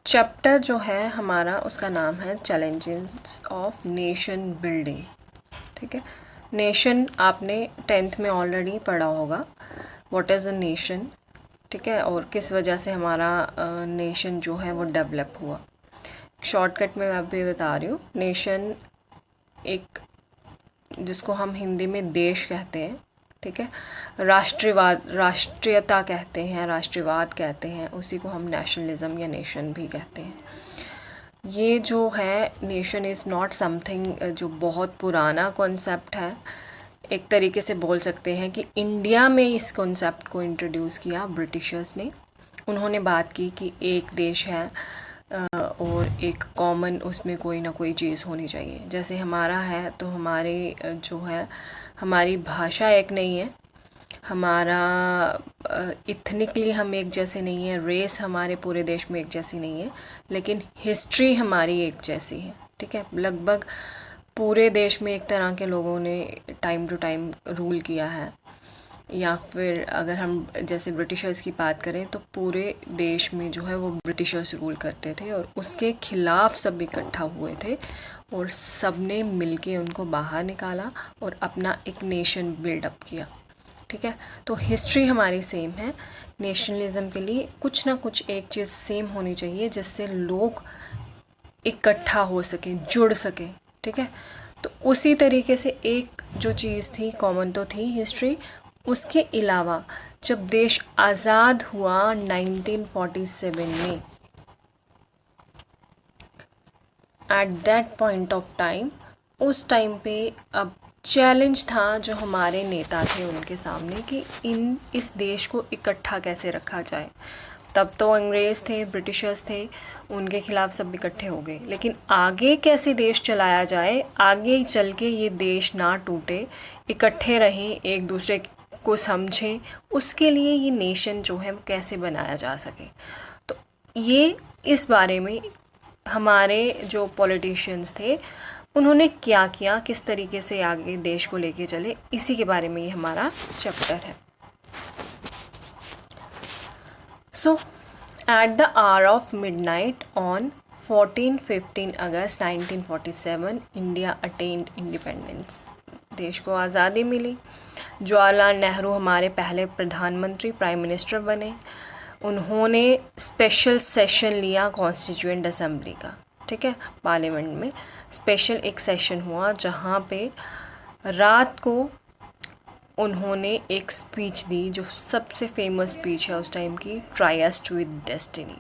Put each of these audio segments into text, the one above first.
Chapter जो है हमारा उसका नाम है चैलेंजेस ऑफ नेशन बिल्डिंग। ठीक है, नेशन आपने 10th में ऑलरेडी पढ़ा होगा, व्हाट इज़ अ नेशन। ठीक है, और किस वजह से हमारा नेशन जो है वो डेवलप हुआ। शॉर्टकट में मैं अभी बता रही हूँ। नेशन एक, जिसको हम हिंदी में देश कहते हैं, ठीक है, राष्ट्रवाद, राष्ट्रीयता कहते हैं, राष्ट्रवाद कहते हैं, उसी को हम नेशनलिज्म या नेशन भी कहते हैं। ये जो है नेशन इज़ नॉट समथिंग जो बहुत पुराना कॉन्सेप्ट है। एक तरीके से बोल सकते हैं कि इंडिया में इस कॉन्सेप्ट को इंट्रोड्यूस किया ब्रिटिशर्स ने। उन्होंने बात की कि एक देश है और एक कॉमन उसमें कोई ना कोई चीज़ होनी चाहिए। जैसे हमारा है तो हमारे जो है हमारी भाषा एक नहीं है, हमारा इथनिकली हम एक जैसे नहीं है, रेस हमारे पूरे देश में एक जैसी नहीं है, लेकिन हिस्ट्री हमारी एक जैसी है। ठीक है, लगभग पूरे देश में एक तरह के लोगों ने टाइम टू टाइम रूल किया है। या फिर अगर हम जैसे ब्रिटिशर्स की बात करें तो पूरे देश में जो है वो ब्रिटिशर्स रूल करते थे और उसके खिलाफ सब इकट्ठा हुए थे और सब ने मिल के उनको बाहर निकाला और अपना एक नेशन बिल्डअप किया। ठीक है, तो हिस्ट्री हमारी सेम है। नेशनलिज्म के लिए कुछ ना कुछ एक चीज़ सेम होनी चाहिए जिससे लोग इकट्ठा हो सकें, जुड़ सकें। ठीक है, तो उसी तरीके से एक जो चीज़ थी कॉमन तो थी हिस्ट्री। उसके अलावा जब देश आज़ाद हुआ 1947 में, at that point of time, उस टाइम पे अब चैलेंज था जो हमारे नेता थे उनके सामने कि इस देश को इकट्ठा कैसे रखा जाए। तब तो अंग्रेज़ थे, ब्रिटिशर्स थे, उनके खिलाफ सब इकट्ठे हो गए, लेकिन आगे कैसे देश चलाया जाए, आगे चल के ये देश ना टूटे, इकट्ठे रहें, एक दूसरे को समझें, उसके लिए ये नेशन जो है वो कैसे बनाया जा सके। तो ये इस बारे में हमारे जो पॉलिटिशियंस थे उन्होंने क्या किया, किस तरीके से आगे देश को लेके चले, इसी के बारे में ये हमारा चैप्टर है। So at the hour of midnight on 14-15 August 1947 India attained independence. देश को आज़ादी मिली। जवाहरलाल नेहरू हमारे पहले प्रधानमंत्री, प्राइम मिनिस्टर बने। उन्होंने स्पेशल सेशन लिया कॉन्स्टिट्यूएंट असेंबली का। ठीक है, पार्लियामेंट में स्पेशल एक सेशन हुआ जहाँ पे रात को उन्होंने एक स्पीच दी जो सबसे फेमस स्पीच है उस टाइम की, ट्रायस्ट विद डेस्टिनी।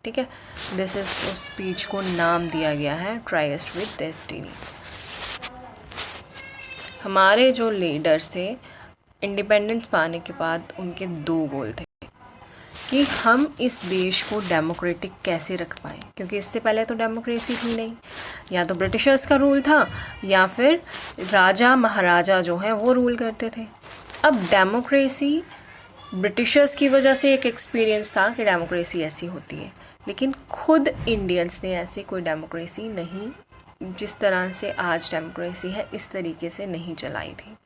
ठीक है, दिस इज उस स्पीच को नाम दिया गया है ट्रायस्ट विद डेस्टिनी। हमारे जो लीडर्स थे इंडिपेंडेंस पाने के बाद उनके दो गोल थे कि हम इस देश को डेमोक्रेटिक कैसे रख पाएँ, क्योंकि इससे पहले तो डेमोक्रेसी थी नहीं, या तो ब्रिटिशर्स का रूल था या फिर राजा महाराजा जो हैं वो रूल करते थे। अब डेमोक्रेसी ब्रिटिशर्स की वजह से एक एक्सपीरियंस था कि डेमोक्रेसी ऐसी होती है, लेकिन खुद इंडियंस ने ऐसी कोई डेमोक्रेसी नहीं, जिस तरह से आज डेमोक्रेसी है इस तरीके से नहीं चलाई थी।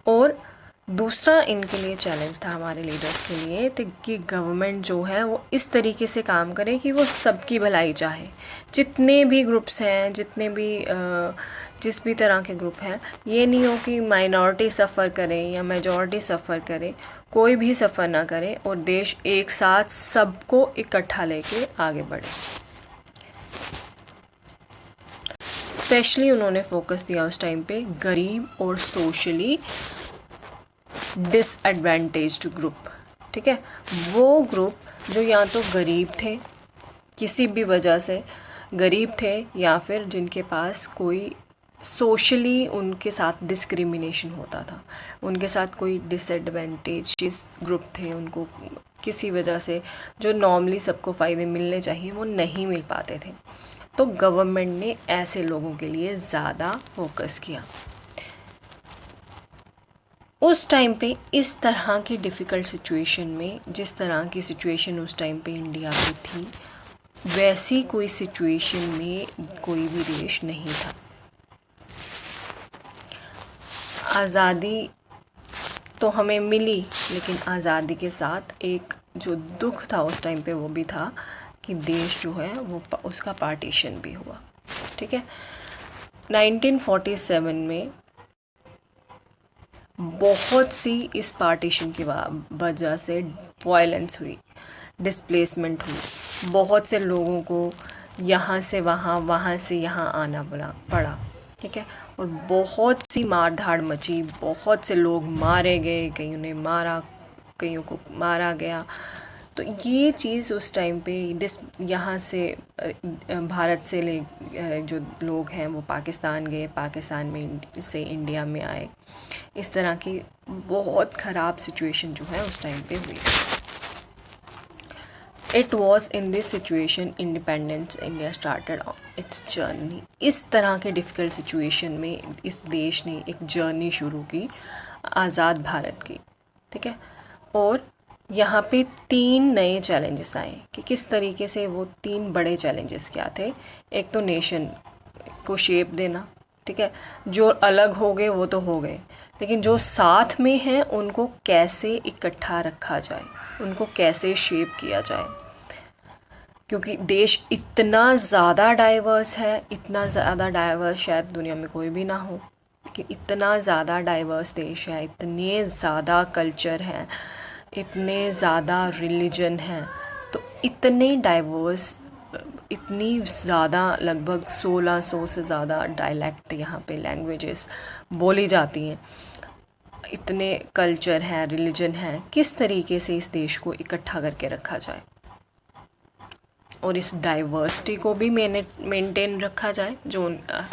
और दूसरा इनके लिए चैलेंज था हमारे लीडर्स के लिए कि गवर्नमेंट जो है वो इस तरीके से काम करे कि वो सबकी भलाई चाहे। जितने भी ग्रुप्स हैं, जितने भी जिस भी तरह के ग्रुप हैं, ये नहीं हो कि माइनॉरिटी सफ़र करे या मेजॉरिटी सफ़र करे, कोई भी सफ़र ना करे और देश एक साथ सबको इकट्ठा लेके आगे बढ़े। स्पेशली उन्होंने फोकस दिया उस टाइम पे गरीब और सोशली डिसएडवांटेज्ड ग्रुप। ठीक है, वो ग्रुप जो या तो गरीब थे, किसी भी वजह से गरीब थे, या फिर जिनके पास कोई सोशली उनके साथ डिस्क्रिमिनेशन होता था, उनके साथ कोई डिसएडवांटेजेस ग्रुप थे, उनको किसी वजह से जो नॉर्मली सबको फ़ायदे मिलने चाहिए वो नहीं मिल पाते थे। तो गवर्नमेंट ने ऐसे लोगों के लिए ज़्यादा फोकस किया। उस टाइम पे इस तरह की डिफ़िकल्ट सिचुएशन में, जिस तरह की सिचुएशन उस टाइम पे इंडिया में थी, वैसी कोई सिचुएशन में कोई भी देश नहीं था। आज़ादी तो हमें मिली, लेकिन आज़ादी के साथ एक जो दुख था उस टाइम पे वो भी था कि देश जो है वो उसका पार्टीशन भी हुआ। ठीक है, 1947 में बहुत सी इस पार्टीशन की वजह से वायलेंस हुई, डिस्प्लेसमेंट हुई, बहुत से लोगों को यहाँ से वहाँ, वहाँ से यहाँ आना पड़ा। ठीक है, और बहुत सी मार धाड़ मची, बहुत से लोग मारे गए, कईयों ने मारा, कईयों को मारा गया। तो ये चीज़ उस टाइम पे यहाँ से भारत से जो लोग हैं वो पाकिस्तान गए, पाकिस्तान में से इंडिया में आए। इस तरह की बहुत ख़राब सिचुएशन जो है उस टाइम पे हुई। It was in this situation independence India started it's journey. इस तरह के डिफ़िकल्ट सिचुएशन में इस देश ने एक जर्नी शुरू की, आज़ाद भारत की। ठीक है, और यहाँ पे 3 नए चैलेंजेस आए कि किस तरीके से वो 3 बड़े चैलेंजेस क्या थे। एक तो नेशन को शेप देना, ठीक है, जो अलग हो गए वो तो हो गए, लेकिन जो साथ में हैं उनको कैसे इकट्ठा रखा जाए, उनको कैसे शेप किया जाए, क्योंकि देश इतना ज़्यादा डाइवर्स है, इतना ज़्यादा डाइवर्स शायद दुनिया में कोई भी ना हो, लेकिन इतना ज़्यादा डाइवर्स देश है, इतने ज़्यादा कल्चर हैं, इतने ज़्यादा रिलीजन हैं, तो इतने डाइवर्स, इतनी ज़्यादा, लगभग 1600 से ज़्यादा डायलेक्ट यहाँ पे लैंग्वेजेस बोली जाती हैं, इतने कल्चर हैं, रिलीजन हैं, किस तरीके से इस देश को इकट्ठा करके रखा जाए और इस डाइवर्सिटी को भी मेंटेन रखा जाए। जो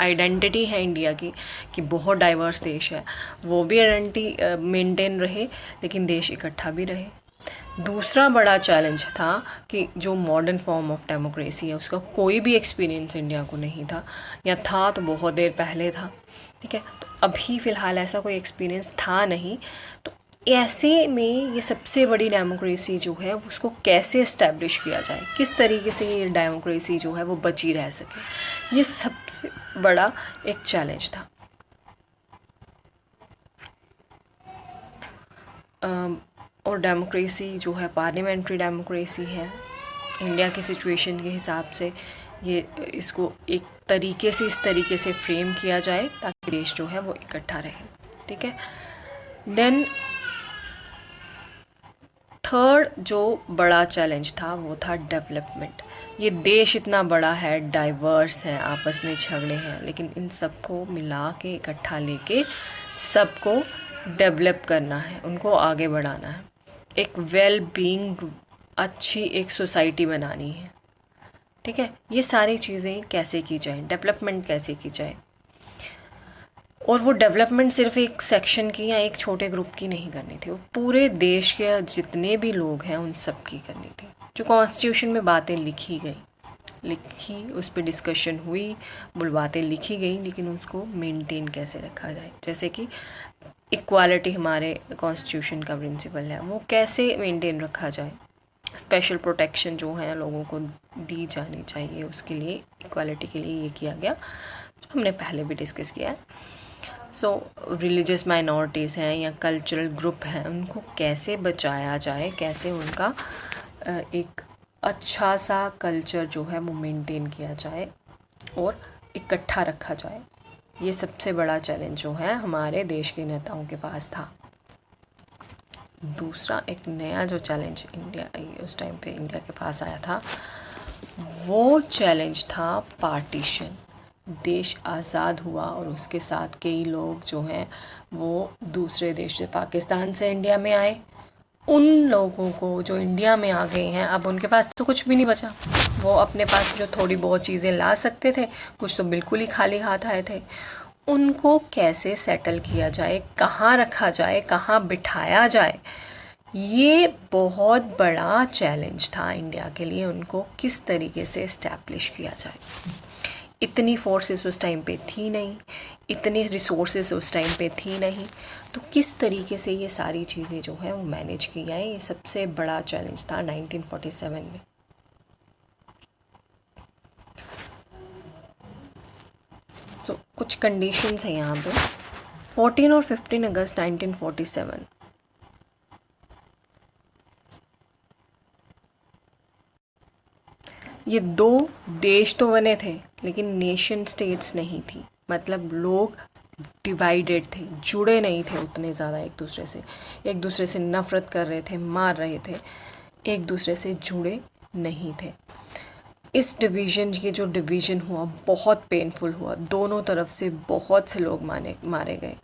आइडेंटिटी है इंडिया की कि बहुत डाइवर्स देश है, वो भी आइडेंटिटी मेंटेन रहे, लेकिन देश इकट्ठा भी रहे। दूसरा बड़ा चैलेंज था कि जो मॉडर्न फॉर्म ऑफ डेमोक्रेसी है उसका कोई भी एक्सपीरियंस इंडिया को नहीं था, या था तो बहुत देर पहले था। ठीक है, तो अभी फ़िलहाल ऐसा कोई एक्सपीरियंस था नहीं। तो ऐसे में ये सबसे बड़ी डेमोक्रेसी जो है उसको कैसे इस्टेब्लिश किया जाए, किस तरीके से ये डेमोक्रेसी जो है वो बची रह सके, ये सबसे बड़ा एक चैलेंज था। और डेमोक्रेसी जो है पार्लियामेंट्री डेमोक्रेसी है, इंडिया की सिचुएशन के हिसाब से ये इसको एक तरीके से इस तरीके से फ्रेम किया जाए ताकि देश जो है वो इकट्ठा रहे। ठीक है, देन थर्ड जो बड़ा चैलेंज था वो था डेवलपमेंट। ये देश इतना बड़ा है, डाइवर्स है, आपस में झगड़े हैं, लेकिन इन सबको मिला के इकट्ठा लेके सबको डेवलप करना है, उनको आगे बढ़ाना है, एक वेल बीइंग अच्छी एक सोसाइटी बनानी है। ठीक है, ये सारी चीज़ें कैसे की जाए, डेवलपमेंट कैसे की जाए, और वो डेवलपमेंट सिर्फ एक सेक्शन की या एक छोटे ग्रुप की नहीं करनी थी, वो पूरे देश के जितने भी लोग हैं उन सब की करनी थी। जो कॉन्स्टिट्यूशन में बातें लिखी उस पर डिस्कशन हुई, वो बातें लिखी गई, लेकिन उसको मेंटेन कैसे रखा जाए। जैसे कि इक्वालिटी हमारे कॉन्स्टिट्यूशन का प्रिंसिपल है, वो कैसे मेंटेन रखा जाए, स्पेशल प्रोटेक्शन जो है लोगों को दी जानी चाहिए, उसके लिए इक्वालिटी के लिए ये किया गया, जो हमने पहले भी डिस्कस किया है। सो रिलीजियस माइनॉरिटीज़ हैं या कल्चरल ग्रुप हैं, उनको कैसे बचाया जाए, कैसे उनका एक अच्छा सा कल्चर जो है वो मेंटेन किया जाए और इकट्ठा रखा जाए, ये सबसे बड़ा चैलेंज जो है हमारे देश के नेताओं के पास था। दूसरा एक नया जो चैलेंज इंडिया उस टाइम पे इंडिया के पास आया था, वो चैलेंज था पार्टीशन। देश आज़ाद हुआ और उसके साथ कई लोग जो हैं वो दूसरे देश से, पाकिस्तान से इंडिया में आए। उन लोगों को जो इंडिया में आ गए हैं, अब उनके पास तो कुछ भी नहीं बचा, वो अपने पास जो थोड़ी बहुत चीज़ें ला सकते थे, कुछ तो बिल्कुल ही खाली हाथ आए थे, उनको कैसे सेटल किया जाए, कहाँ रखा जाए, कहाँ बिठाया जाए, ये बहुत बड़ा चैलेंज था इंडिया के लिए। उनको किस तरीके से इस्टेब्लिश किया जाए, इतनी फोर्सेस उस टाइम पे थी नहीं, इतने रिसोर्सेज उस टाइम पे थी नहीं, तो किस तरीके से ये सारी चीज़ें जो है वो मैनेज की जाए, ये सबसे बड़ा चैलेंज था 1947 में। कुछ कंडीशंस हैं यहाँ पे। 14 और 15 अगस्त 1947 ये दो देश तो बने थे लेकिन नेशन स्टेट्स नहीं थी, मतलब लोग डिवाइडेड थे, जुड़े नहीं थे उतने ज़्यादा एक दूसरे से नफ़रत कर रहे थे, मार रहे थे, एक दूसरे से जुड़े नहीं थे। इस डिवीज़न, ये जो डिवीज़न हुआ बहुत पेनफुल हुआ, दोनों तरफ से बहुत से लोग मारे गए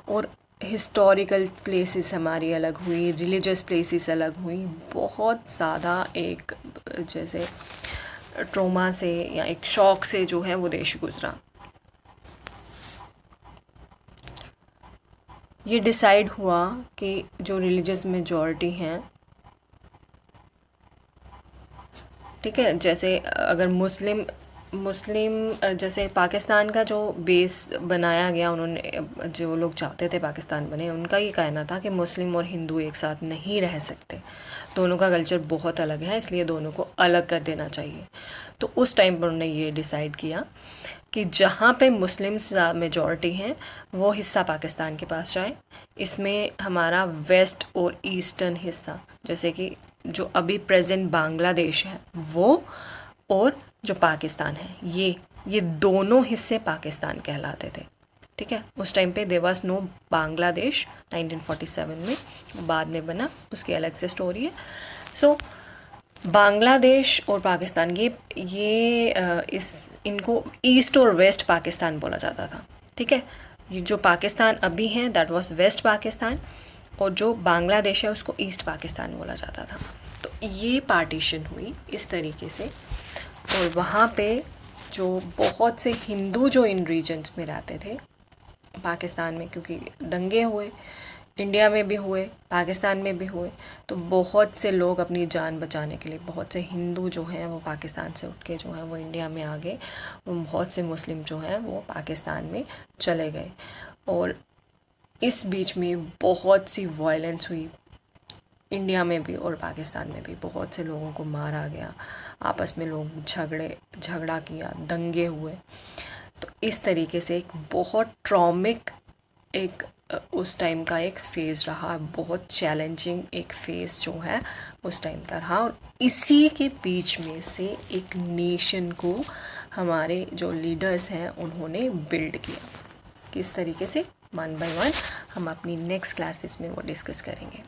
और हिस्टोरिकल प्लेसेस हमारी अलग हुई, रिलीजियस प्लेसेस अलग हुई, बहुत ज़्यादा एक जैसे ट्रोमा से या एक शॉक से जो है वो देश गुजरा। ये डिसाइड हुआ कि जो रिलीजियस मेजॉरिटी हैं, ठीक है, जैसे अगर मुस्लिम जैसे पाकिस्तान का जो बेस बनाया गया, उन्होंने जो लोग चाहते थे पाकिस्तान बने, उनका ये कहना था कि मुस्लिम और हिंदू एक साथ नहीं रह सकते, दोनों का कल्चर बहुत अलग है, इसलिए दोनों को अलग कर देना चाहिए। तो उस टाइम पर उन्होंने ये डिसाइड किया कि जहाँ पे मुस्लिम्स मेजॉरिटी हैं वो हिस्सा पाकिस्तान के पास जाए। इसमें हमारा वेस्ट और ईस्टर्न हिस्सा, जैसे कि जो अभी प्रेजेंट बांग्लादेश है वो, और जो पाकिस्तान है, ये दोनों हिस्से पाकिस्तान कहलाते थे, ठीक है। उस टाइम पे देयर वाज नो बांग्लादेश, 1947 में, बाद में बना, उसकी अलग से स्टोरी है। सो बांग्लादेश और पाकिस्तान, इनको ईस्ट और वेस्ट पाकिस्तान बोला जाता था, ठीक है। ये जो पाकिस्तान अभी है दैट वाज वेस्ट पाकिस्तान, और जो बांग्लादेश है उसको ईस्ट पाकिस्तान बोला जाता था। तो ये पार्टीशन हुई इस तरीके से, और वहाँ पे जो बहुत से हिंदू जो इन रीजन्स में रहते थे पाकिस्तान में, क्योंकि दंगे हुए, इंडिया में भी हुए, पाकिस्तान में भी हुए, तो बहुत से लोग अपनी जान बचाने के लिए, बहुत से हिंदू जो हैं वो पाकिस्तान से उठ के जो है वो इंडिया में आ गए, और बहुत से मुस्लिम जो हैं वो पाकिस्तान में चले गए, और इस बीच में बहुत सी वायलेंस हुई, इंडिया में भी और पाकिस्तान में भी बहुत से लोगों को मारा गया, आपस में लोग झगड़ा किया, दंगे हुए। तो इस तरीके से एक बहुत ट्रॉमिक एक उस टाइम का एक फ़ेज़ रहा, बहुत चैलेंजिंग एक फ़ेज़ जो है उस टाइम का रहा, और इसी के बीच में से एक नेशन को हमारे जो लीडर्स हैं उन्होंने बिल्ड किया। किस तरीके से, वन बाय वन हम अपनी नेक्स्ट क्लासेस में वो डिस्कस करेंगे।